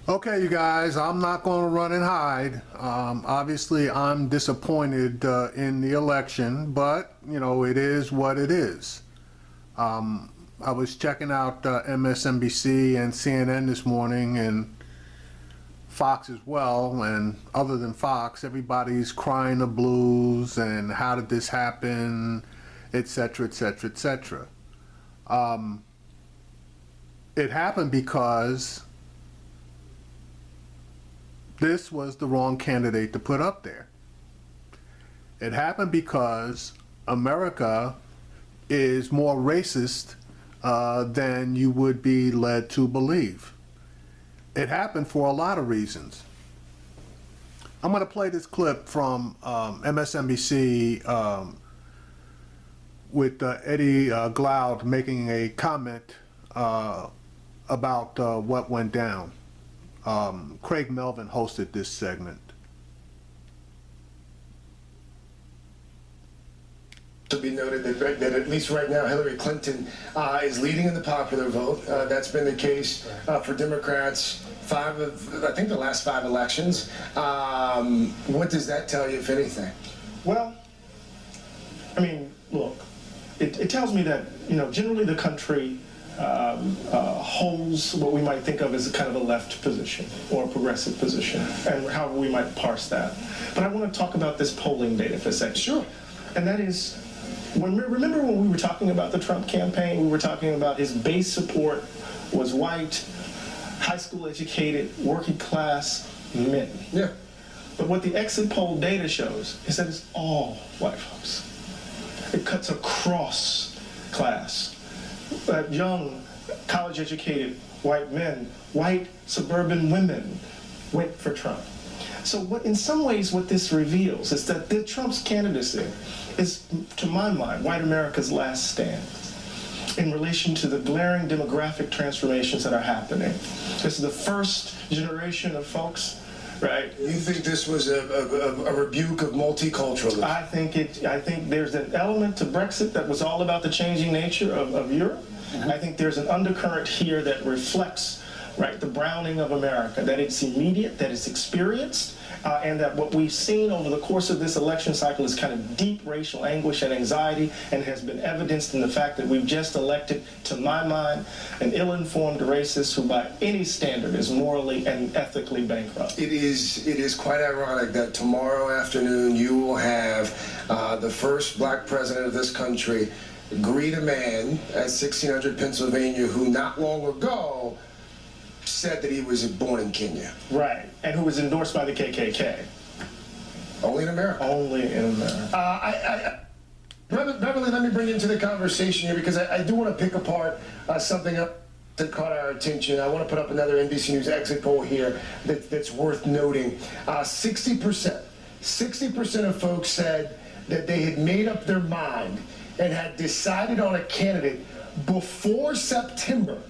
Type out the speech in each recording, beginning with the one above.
Okay, you guys, I'm not going to run and hide. Obviously, I'm disappointed in the election, but, it is what it is. I was checking out MSNBC and CNN this morning and Fox as well, and other than Fox, everybody's crying the blues and how did this happen, etc., etc., etc. It happened because this was the wrong candidate to put up there. It happened because America is more racist than you would be led to believe. It happened for a lot of reasons. I'm going to play this clip from MSNBC with Eddie Glaude making a comment about what went down. Craig Melvin hosted this segment. To be noted that at least right now Hillary Clinton is leading in the popular vote. That's been the case for Democrats I think the last 5 elections. What does that tell you, if anything? Well, I mean, look, it tells me that, generally the country holds what we might think of as a kind of a left position or a progressive position, and however we might parse that. But I want to talk about this polling data for a second. Sure. And that is, remember when we were talking about the Trump campaign, we were talking about his base support was white, high school educated, working class men. Yeah. But what the exit poll data shows is that it's all white folks. It cuts across class. Young, college-educated white men, white suburban women went for Trump. So in some ways what this reveals is that Trump's candidacy is, to my mind, white America's last stand in relation to the glaring demographic transformations that are happening. This is the first generation of folks, right? You think this was a rebuke of multiculturalism? I think there's an element to Brexit that was all about the changing nature of Europe. I think there's an undercurrent here that reflects, right, the browning of America, that it's immediate, that it's experienced, and that what we've seen over the course of this election cycle is kind of deep racial anguish and anxiety, and has been evidenced in the fact that we've just elected, to my mind, an ill-informed racist who by any standard is morally and ethically bankrupt. It is quite ironic that tomorrow afternoon you will have the first black president of this country greet a man at 1600 Pennsylvania who not long ago said that he was born in Kenya. Right, and who was endorsed by the KKK. Only in America. Only in America. Beverly, let me bring you into the conversation here because I do want to pick apart something up that caught our attention. I want to put up another NBC News exit poll here that's worth noting. 60% of folks said that they had made up their mind and had decided on a candidate before September.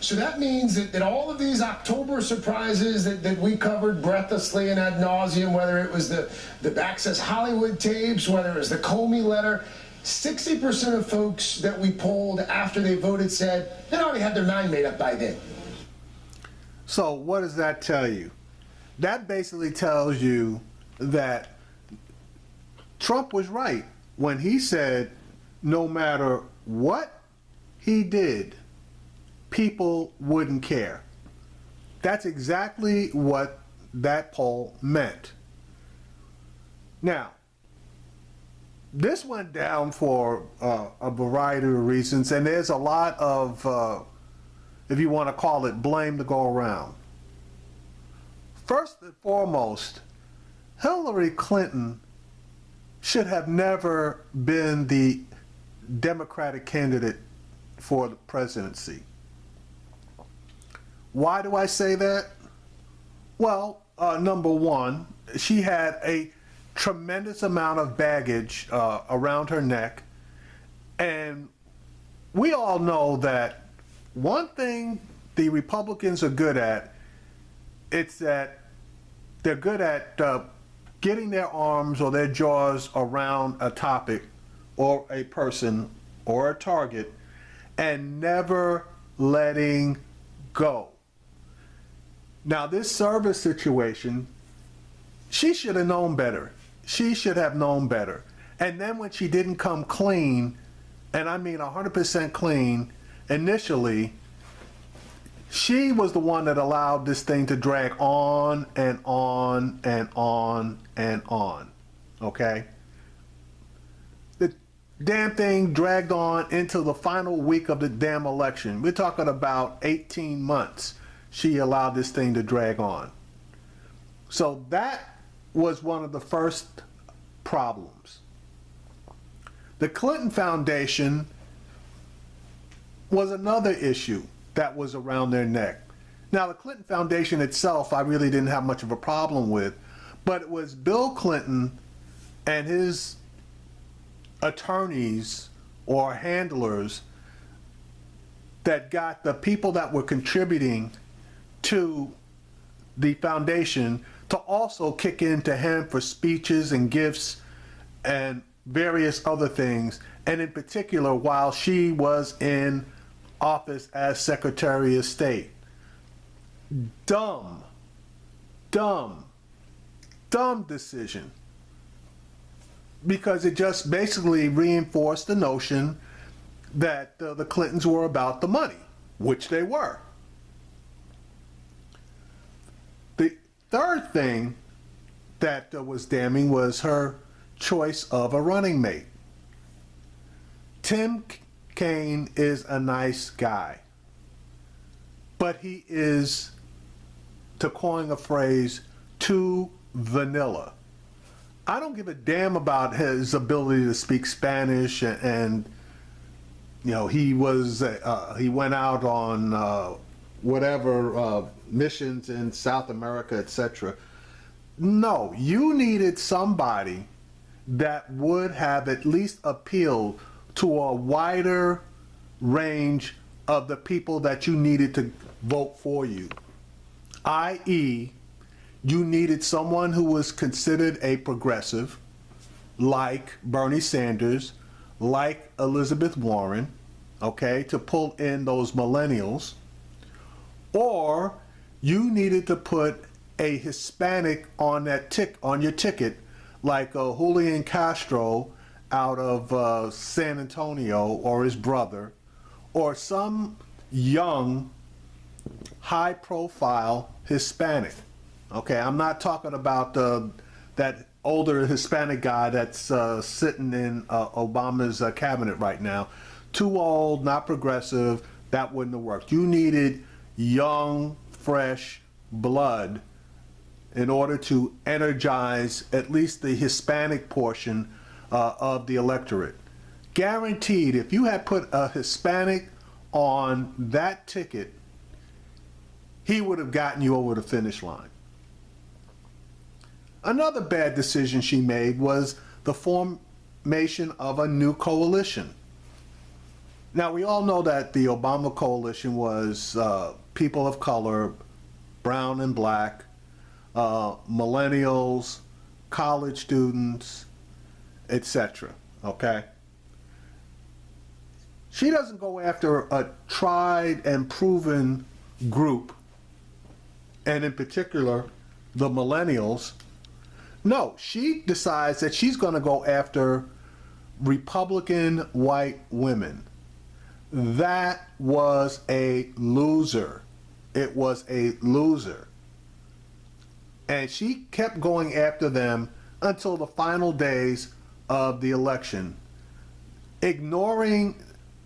So that means that all of these October surprises that we covered breathlessly and ad nauseum, whether it was the Access Hollywood tapes, whether it was the Comey letter, 60% of folks that we polled after they voted said they already had their mind made up by then. So what does that tell you? That basically tells you that Trump was right when he said no matter what he did, people wouldn't care. That's exactly what that poll meant. Now, this went down for a variety of reasons, and there's a lot of, if you want to call it, blame to go around. First and foremost, Hillary Clinton should have never been the Democratic candidate for the presidency. Why do I say that? Well, number one, she had a tremendous amount of baggage around her neck, and we all know that one thing the Republicans are good at, it's that they're good at getting their arms or their jaws around a topic or a person or a target and never letting go. Now, this service situation, she should have known better. She should have known better. And then when she didn't come clean, and I mean 100% clean, initially, she was the one that allowed this thing to drag on and on and on and on. Okay? The damn thing dragged on into the final week of the damn election. We're talking about 18 months she allowed this thing to drag on. So that was one of the first problems. The Clinton Foundation was another issue that was around their neck. Now, the Clinton Foundation itself, I really didn't have much of a problem with, but it was Bill Clinton and his attorneys or handlers that got the people that were contributing to the foundation to also kick into him for speeches and gifts and various other things, and in particular while she was in office as Secretary of State. Dumb decision, because it just basically reinforced the notion that the Clintons were about the money, which they were. The third thing that was damning was her choice of a running mate. Tim Kaine is a nice guy, but he is, to coin a phrase, too vanilla. I don't give a damn about his ability to speak Spanish, and you know, he went out on whatever missions in South America, etc. No, you needed somebody that would have at least appealed to a wider range of the people that you needed to vote for you. i.e., you needed someone who was considered a progressive, like Bernie Sanders, like Elizabeth Warren, okay, to pull in those millennials. Or you needed to put a Hispanic on your ticket, like Julian Castro out of San Antonio, or his brother, or some young, high-profile Hispanic. Okay, I'm not talking about that older Hispanic guy that's sitting in Obama's cabinet right now. Too old, not progressive, that wouldn't have worked. You needed young, fresh blood in order to energize at least the Hispanic portion of the electorate. Guaranteed, if you had put a Hispanic on that ticket, he would have gotten you over the finish line. Another bad decision she made was the formation of a new coalition. Now, we all know that the Obama coalition was people of color, brown and black, millennials, college students, etc. Okay? She doesn't go after a tried and proven group, and in particular, the millennials. No, she decides that she's going to go after Republican white women. That was a loser. It was a loser. And she kept going after them until the final days of the election, ignoring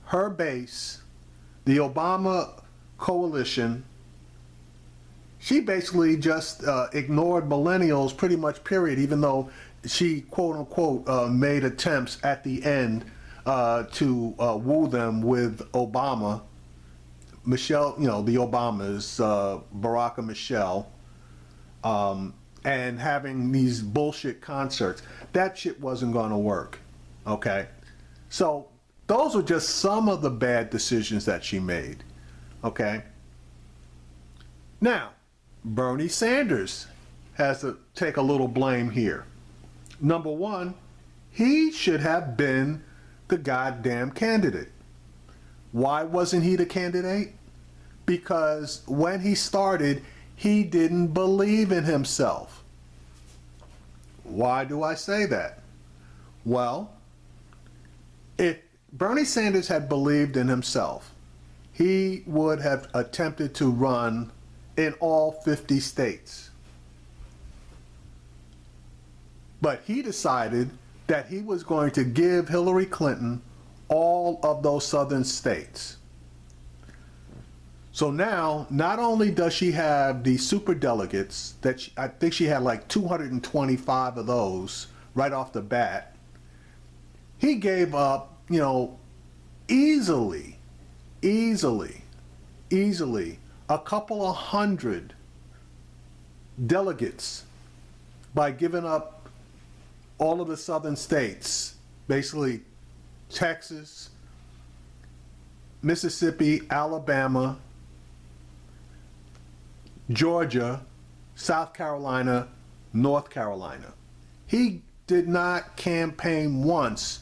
her base, the Obama coalition. She basically just ignored millennials pretty much, period, even though she, quote unquote, made attempts at the end to woo them with Obama, Michelle, you know, the Obamas, Barack and Michelle, and having these bullshit concerts. That shit wasn't going to work, okay? So those are just some of the bad decisions that she made, okay? Now, Bernie Sanders has to take a little blame here. Number one, he should have been the goddamn candidate. Why wasn't he the candidate? Because when he started, he didn't believe in himself. Why do I say that? Well, if Bernie Sanders had believed in himself, he would have attempted to run in all 50 states. But he decided that he was going to give Hillary Clinton all of those southern states. So now, not only does she have the super delegates, I think she had like 225 of those right off the bat, he gave up, easily, a couple of hundred delegates by giving up all of the southern states, basically Texas, Mississippi, Alabama, Georgia, South Carolina, North Carolina. He did not campaign once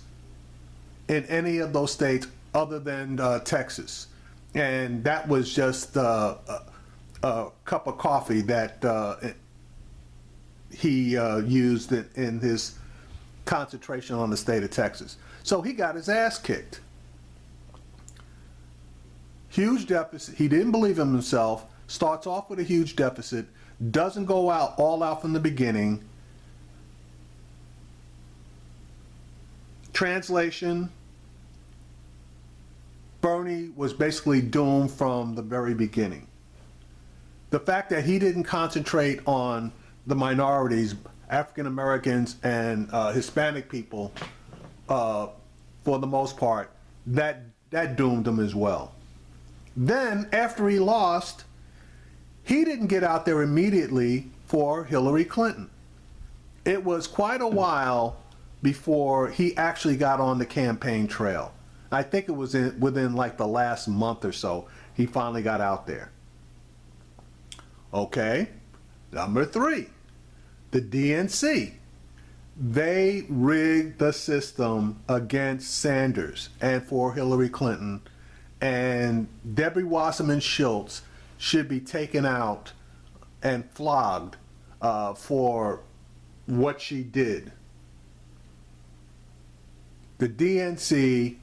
in any of those states other than Texas. And that was just a cup of coffee that he used in his concentration on the state of Texas. So he got his ass kicked. Huge deficit. He didn't believe in himself. Starts off with a huge deficit. Doesn't go out all out from the beginning. Translation: Bernie was basically doomed from the very beginning. The fact that he didn't concentrate on the minorities, African Americans and Hispanic people, for the most part, that doomed him as well. Then, after he lost, he didn't get out there immediately for Hillary Clinton. It was quite a while before he actually got on the campaign trail. I think it was within like the last month or so, he finally got out there. Okay, number 3, the DNC. They rigged the system against Sanders and for Hillary Clinton, and Debbie Wasserman Schultz should be taken out and flogged for what she did. The DNC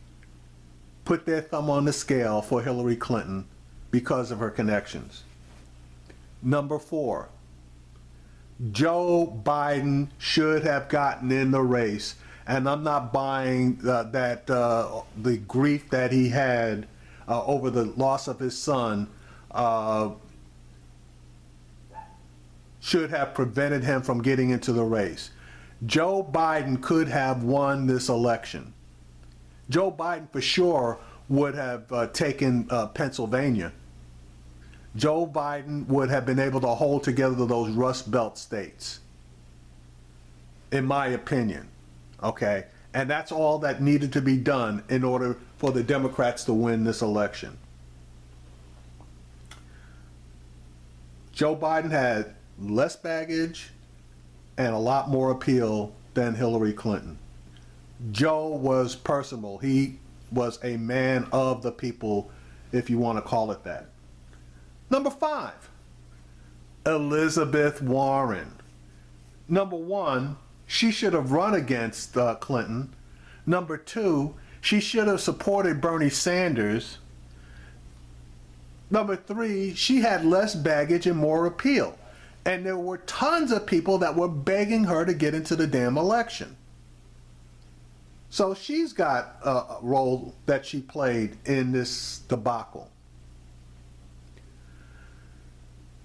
put their thumb on the scale for Hillary Clinton because of her connections. Number 4, Joe Biden should have gotten in the race, and I'm not buying the grief that he had over the loss of his son should have prevented him from getting into the race. Joe Biden could have won this election. Joe Biden for sure would have taken Pennsylvania. Joe Biden would have been able to hold together those Rust Belt states, in my opinion. Okay? And that's all that needed to be done in order for the Democrats to win this election. Joe Biden had less baggage and a lot more appeal than Hillary Clinton. Joe was personable. He was a man of the people, if you want to call it that. Number 5, Elizabeth Warren. Number 1, she should have run against Clinton. Number 2, she should have supported Bernie Sanders. Number 3, she had less baggage and more appeal. And there were tons of people that were begging her to get into the damn election. So she's got a role that she played in this debacle.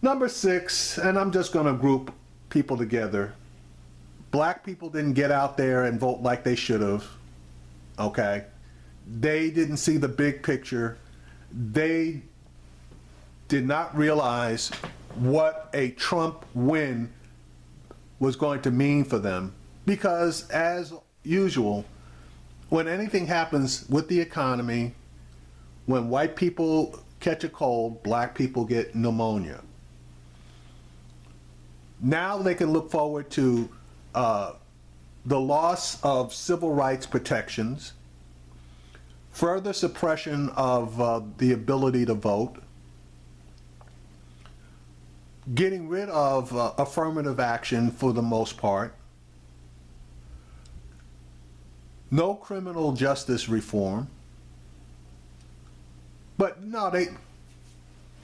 Number 6, and I'm just going to group people together. Black people didn't get out there and vote like they should have. Okay? They didn't see the big picture. They did not realize what a Trump win was going to mean for them. Because, as usual, when anything happens with the economy, when white people catch a cold, black people get pneumonia. Now they can look forward to the loss of civil rights protections, further suppression of the ability to vote, getting rid of affirmative action for the most part, no criminal justice reform. But no,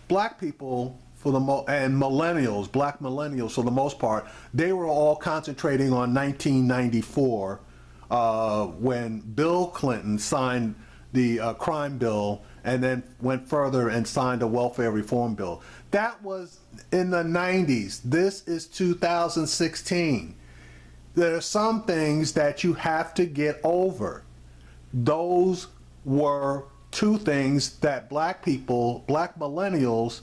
black people and millennials, black millennials for the most part, they were all concentrating on 1994 when Bill Clinton signed the crime bill and then went further and signed a welfare reform bill. That was in the 90s. This is 2016. There are some things that you have to get over. Those were two things that black people, black millennials,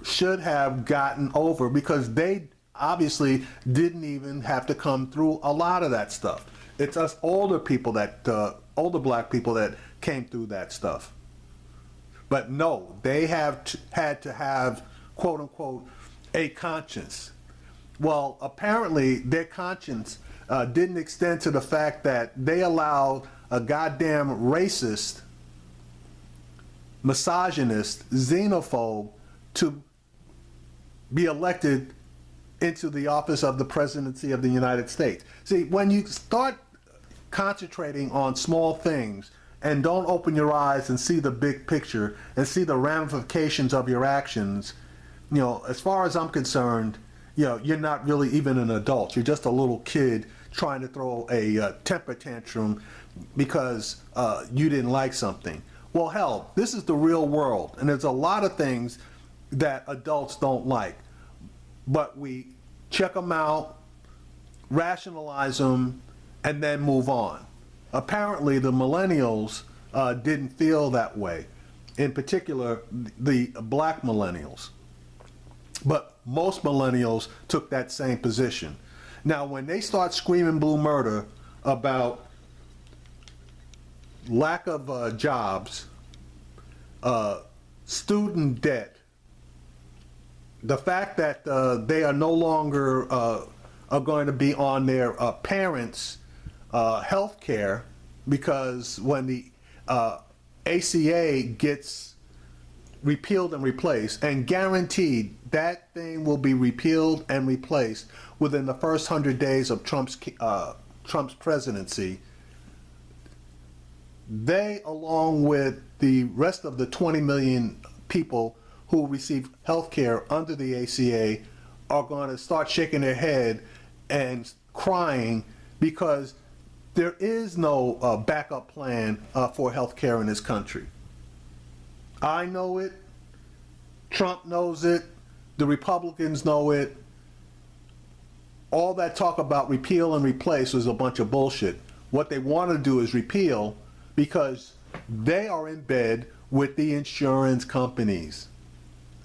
should have gotten over because they obviously didn't even have to come through a lot of that stuff. It's us older people older black people that came through that stuff. But no, they had to have, quote unquote, a conscience. Well, apparently their conscience didn't extend to the fact that they allowed a goddamn racist, misogynist, xenophobe to be elected into the office of the presidency of the United States. See, when you start concentrating on small things and don't open your eyes and see the big picture and see the ramifications of your actions, you know, as far as I'm concerned, you know, you're not really even an adult. You're just a little kid trying to throw a temper tantrum because you didn't like something. Well, hell, this is the real world, and there's a lot of things that adults don't like, but we check them out, rationalize them, and then move on. Apparently, the millennials didn't feel that way, in particular, the black millennials. But most millennials took that same position. Now, when they start screaming blue murder about lack of jobs, student debt, the fact that they are no longer are going to be on their parents' health care, because when the ACA gets repealed and replaced, and guaranteed that thing will be repealed and replaced within the first 100 days of Trump's presidency, they, along with the rest of the 20 million people who receive health care under the ACA, are going to start shaking their head and crying because there is no backup plan for health care in this country. I know it, Trump knows it, the Republicans know it. All that talk about repeal and replace was a bunch of bullshit. What they want to do is repeal because they are in bed with the insurance companies.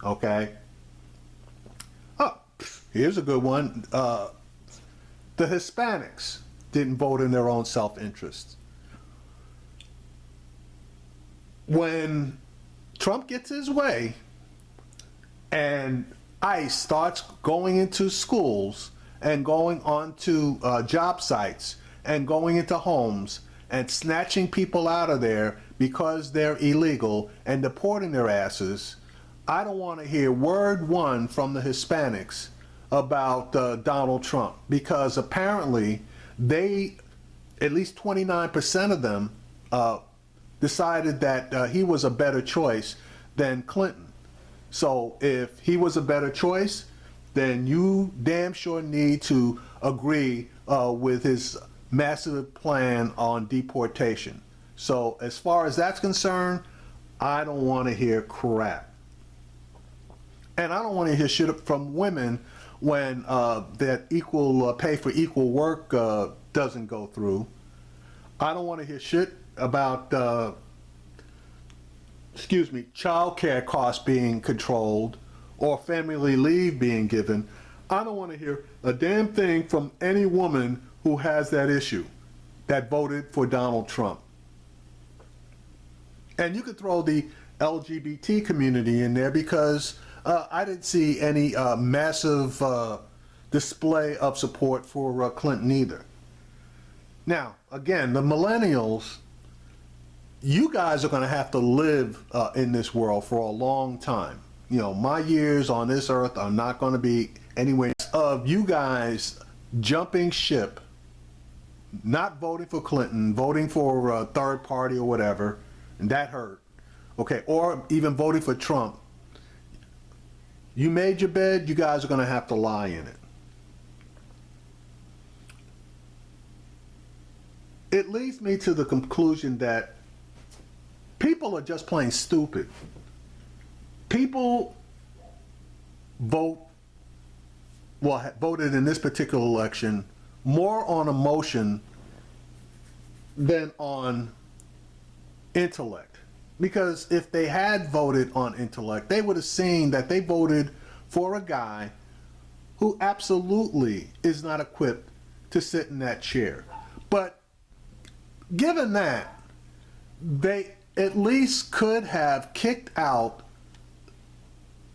Okay? Oh, here's a good one. The Hispanics didn't vote in their own self-interest. When Trump gets his way and ICE starts going into schools and going onto job sites and going into homes and snatching people out of there because they're illegal and deporting their asses, I don't want to hear word one from the Hispanics about Donald Trump, because apparently they, at least 29% of them, decided that he was a better choice than Clinton. So if he was a better choice, then you damn sure need to agree with his massive plan on deportation. So as far as that's concerned, I don't want to hear crap. And I don't want to hear shit from women when that equal pay for equal work doesn't go through. I don't want to hear shit about child care costs being controlled or family leave being given. I don't want to hear a damn thing from any woman who has that issue that voted for Donald Trump. And you could throw the LGBT community in there, because I didn't see any massive display of support for Clinton either. Now, again, the millennials, you guys are going to have to live in this world for a long time. my years on this earth are not going to be anywhere of you guys jumping ship, not voting for Clinton, voting for a third party or whatever, and that hurt. Okay, or even voting for Trump. You made your bed, you guys are going to have to lie in it. It leads me to the conclusion that people are just plain stupid. People voted in this particular election more on emotion than on intellect. Because if they had voted on intellect, they would have seen that they voted for a guy who absolutely is not equipped to sit in that chair. But given that, they at least could have kicked out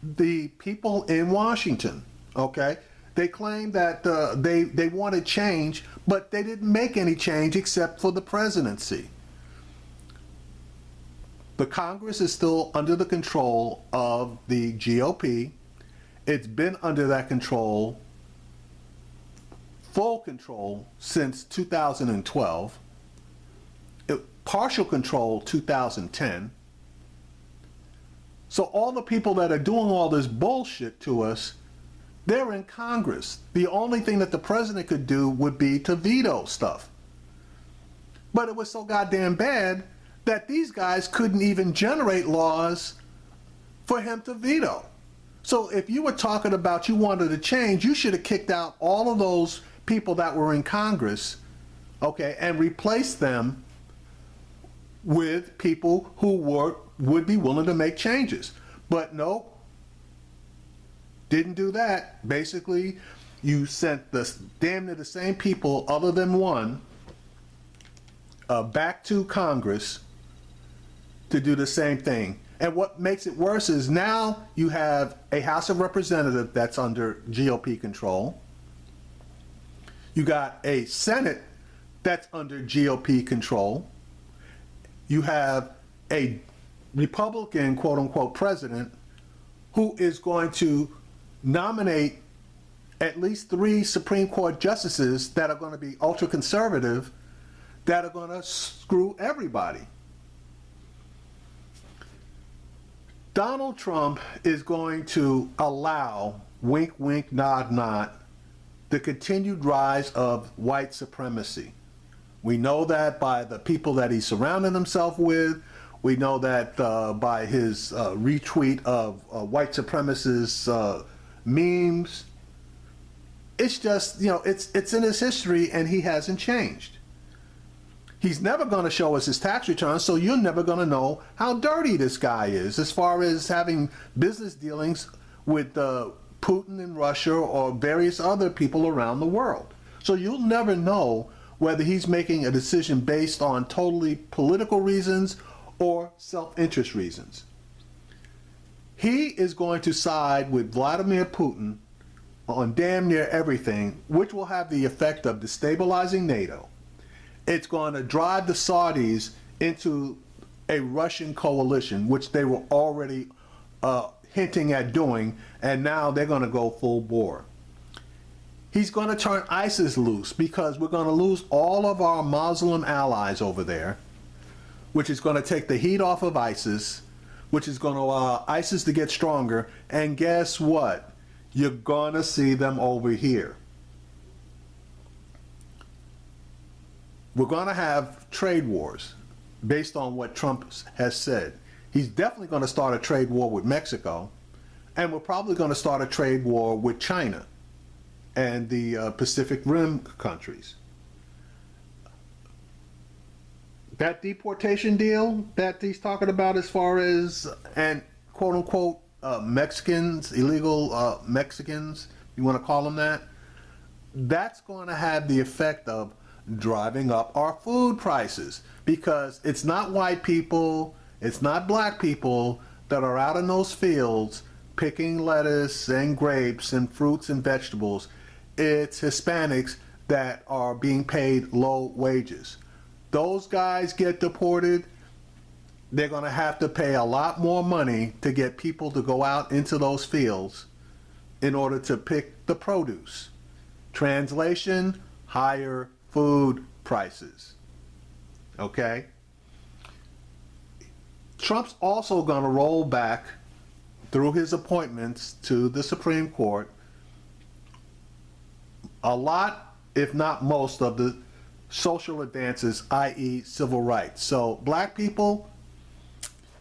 the people in Washington, okay? They claimed that they wanted change, but they didn't make any change except for the presidency. The Congress is still under the control of the GOP. It's been under that control, full control, since 2012. Partial control 2010. So all the people that are doing all this bullshit to us, they're in Congress. The only thing that the president could do would be to veto stuff. But it was so goddamn bad that these guys couldn't even generate laws for him to veto. So if you were talking about you wanted to change, you should have kicked out all of those people that were in Congress, okay, and replaced them with people who would be willing to make changes. But no, didn't do that. Basically, you sent damn near the same people, other than one, back to Congress to do the same thing. And what makes it worse is now you have a House of Representatives that's under GOP control. You got a Senate that's under GOP control. You have a Republican, quote unquote, president who is going to nominate at least 3 Supreme Court justices that are going to be ultra conservative, that are going to screw everybody. Donald Trump is going to allow, wink, wink, nod, nod, the continued rise of white supremacy. We know that by the people that he's surrounding himself with. We know that by his retweet of white supremacist memes. It's just, it's in his history, and he hasn't changed. He's never going to show us his tax returns, so you're never going to know how dirty this guy is as far as having business dealings with Putin in Russia or various other people around the world. So you'll never know whether he's making a decision based on totally political reasons or self-interest reasons. He is going to side with Vladimir Putin on damn near everything, which will have the effect of destabilizing NATO. It's going to drive the Saudis into a Russian coalition, which they were already hinting at doing, and now they're going to go full bore. He's going to turn ISIS loose because we're going to lose all of our Muslim allies over there, which is going to take the heat off of ISIS, which is going to allow ISIS to get stronger. And guess what? You're going to see them over here. We're going to have trade wars based on what Trump has said. He's definitely going to start a trade war with Mexico, and we're probably going to start a trade war with China and the Pacific Rim countries. That deportation deal that he's talking about, as far as, and quote unquote Mexicans, illegal Mexicans, you want to call them that, that's going to have the effect of driving up our food prices, because it's not white people, it's not black people that are out in those fields picking lettuce and grapes and fruits and vegetables. It's Hispanics that are being paid low wages. Those guys get deported, they're going to have to pay a lot more money to get people to go out into those fields in order to pick the produce. Translation, higher food prices. Okay? Trump's also going to roll back through his appointments to the Supreme Court a lot, if not most, of the social advances, i.e. civil rights. So black people,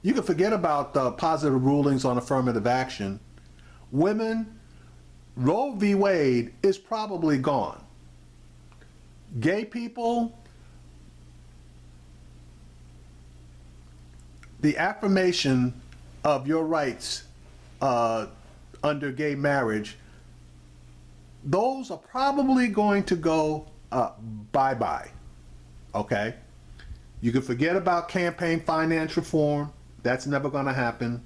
you can forget about the positive rulings on affirmative action. Women, Roe v. Wade is probably gone. Gay people, the affirmation of your rights under gay marriage, those are probably going to go bye-bye, okay? You can forget about campaign finance reform. That's never going to happen.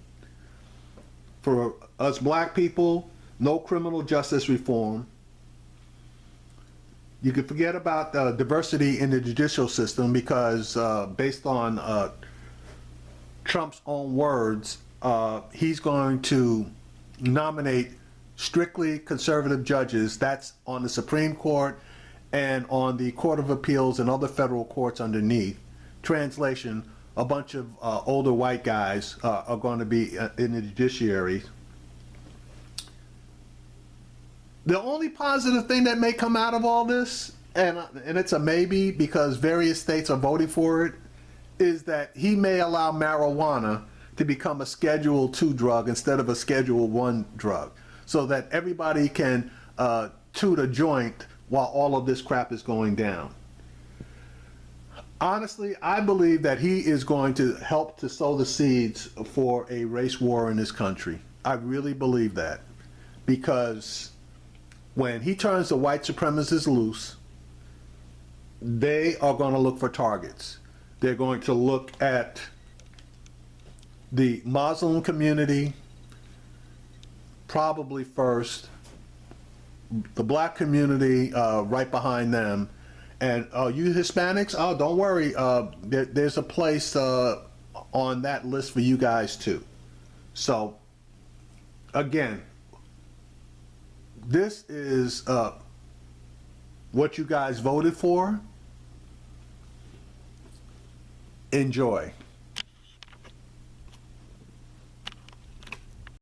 For us black people, no criminal justice reform. You can forget about diversity in the judicial system because based on Trump's own words, he's going to nominate strictly conservative judges. That's on the Supreme Court and on the Court of Appeals and other federal courts underneath. Translation, a bunch of older white guys are going to be in the judiciary. The only positive thing that may come out of all this, and it's a maybe because various states are voting for it, is that he may allow marijuana to become a Schedule II drug instead of a Schedule I drug, so that everybody can toot a joint while all of this crap is going down. Honestly, I believe that he is going to help to sow the seeds for a race war in this country. I really believe that, because when he turns the white supremacists loose, they are going to look for targets. They're going to look at the Muslim community, probably first, the black community right behind them, and you Hispanics, oh, don't worry, there's a place on that list for you guys too. So, again, this is what you guys voted for. Enjoy.